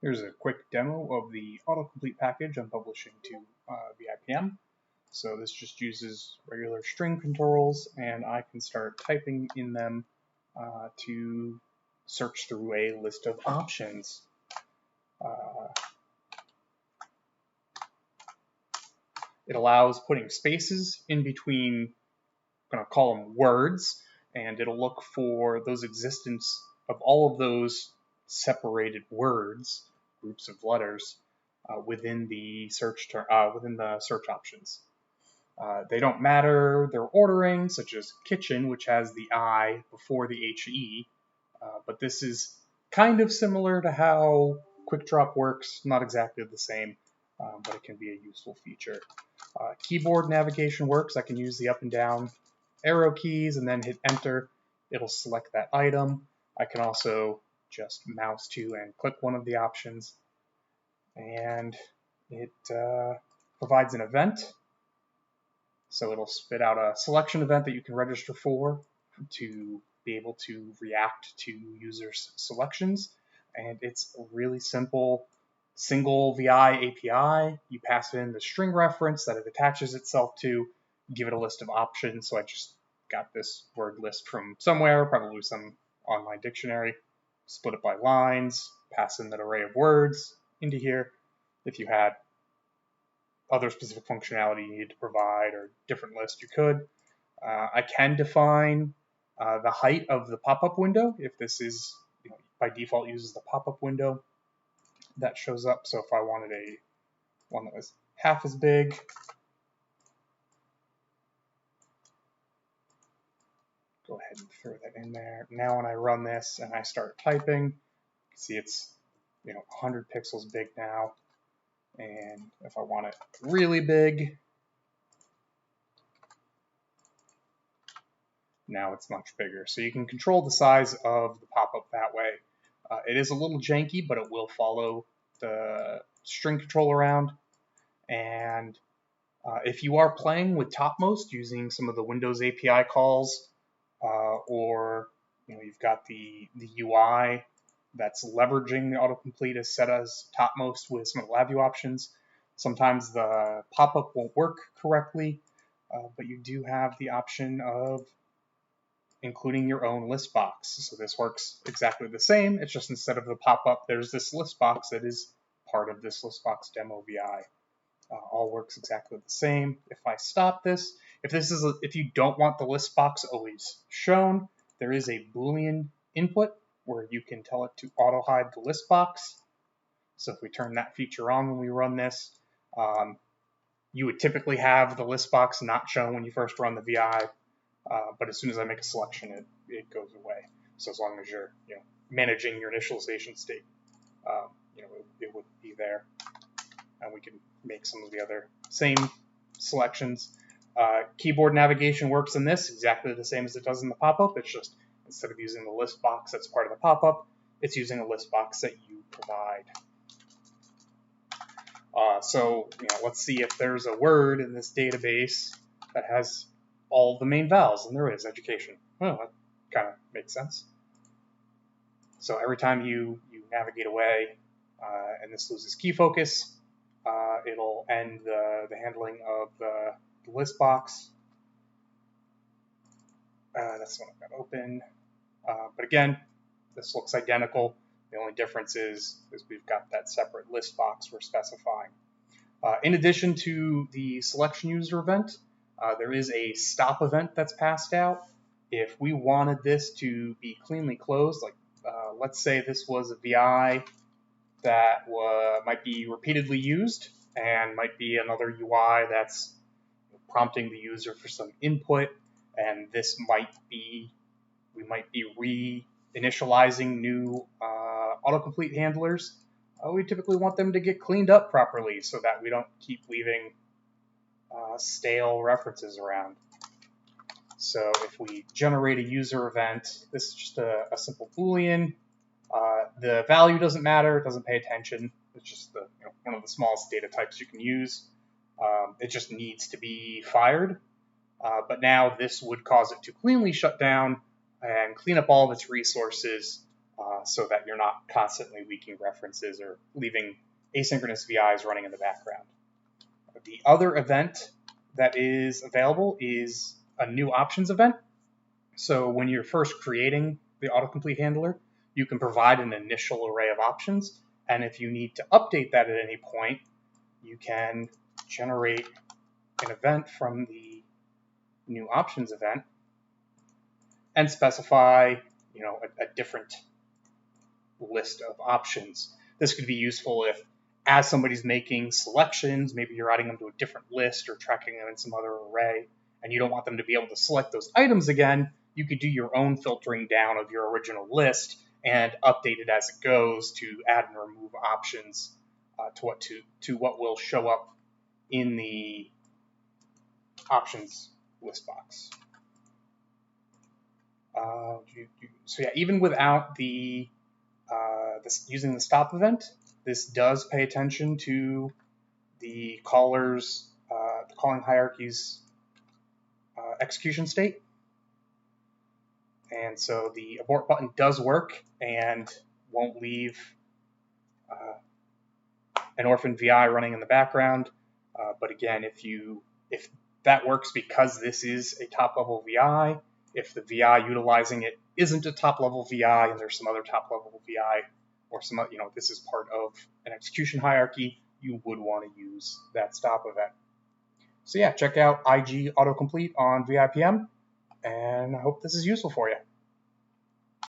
Here's a quick demo of the AutoComplete package I'm publishing to VIPM. So this just uses regular string controls, and I can start typing in them to search through a list of options. It allows putting spaces in between, I'm going to call them words, and it'll look for those existence of all of those separated words, groups of letters, within the search options. They don't matter their ordering, such as kitchen, which has the I before the HE, but this is kind of similar to how Quick Drop works, not exactly the same, but it can be a useful feature. Keyboard navigation works. I can use the up and down arrow keys and then hit enter. It'll select that item. I can also just mouse to and click one of the options, and it provides an event. So it'll spit out a selection event that you can register for to be able to react to users' selections. And it's a really simple single VI API. You pass in the string reference that it attaches itself to, give it a list of options. So I just got this word list from somewhere, probably some online dictionary, split it by lines, pass in that array of words into here. If you had other specific functionality you need to provide or different list, you could. I can define the height of the pop-up window if this is, by default uses the pop-up window that shows up. So if I wanted one that was half as big, go ahead and throw that in there. Now when I run this and I start typing, you can see it's 100 pixels big now. And if I want it really big, now it's much bigger. So you can control the size of the pop-up that way. It is a little janky, but it will follow the string control around. And if you are playing with topmost using some of the Windows API calls, or you've got the UI that's leveraging the autocomplete as set as topmost with some of the LabVIEW options, sometimes the pop-up won't work correctly, but you do have the option of including your own list box. So this works exactly the same. It's just instead of the pop-up, there's this list box that is part of this list box demo VI. All works exactly the same. If I stop this, if you don't want the list box always shown, there is a Boolean input where you can tell it to auto hide the list box. So if we turn that feature on when we run this, you would typically have the list box not shown when you first run the VI, but as soon as I make a selection, it goes away. So as long as you're managing your initialization state, it would be there. And we can make some of the other same selections. Keyboard navigation works in this exactly the same as it does in the pop-up. It's just instead of using the list box that's part of the pop-up, it's using a list box that you provide. So let's see if there's a word in this database that has all the main vowels, and there is education. Oh, that kind of makes sense. So every time you navigate away and this loses key focus, it'll end the handling of the list box. That's the one I've got open. But again, this looks identical. The only difference is we've got that separate list box we're specifying. In addition to the selection user event, there is a stop event that's passed out. If we wanted this to be cleanly closed, like let's say this was a VI that might be repeatedly used and might be another UI that's prompting the user for some input, and this we might be re-initializing new autocomplete handlers. We typically want them to get cleaned up properly so that we don't keep leaving stale references around. So if we generate a user event, this is just a simple Boolean. The value doesn't matter, it doesn't pay attention. It's just one of the smallest data types you can use. It just needs to be fired. But now this would cause it to cleanly shut down and clean up all of its resources so that you're not constantly leaking references or leaving asynchronous VIs running in the background. The other event that is available is a new options event. So when you're first creating the autocomplete handler, you can provide an initial array of options, and if you need to update that at any point, you can generate an event from the new options event and specify, a different list of options. This could be useful if, as somebody's making selections, maybe you're adding them to a different list or tracking them in some other array, and you don't want them to be able to select those items again, you could do your own filtering down of your original list and update it as it goes to add and remove options to what will show up in the options list box. So yeah, even without using the stop event, this does pay attention to the caller's the calling hierarchy's execution state. And so the abort button does work and won't leave an orphan VI running in the background. But again, if that works because this is a top-level VI, if the VI utilizing it isn't a top-level VI and there's some other top-level VI, or this is part of an execution hierarchy, you would want to use that stop event. So yeah, check out IG AutoComplete on VIPM, and I hope this is useful for you.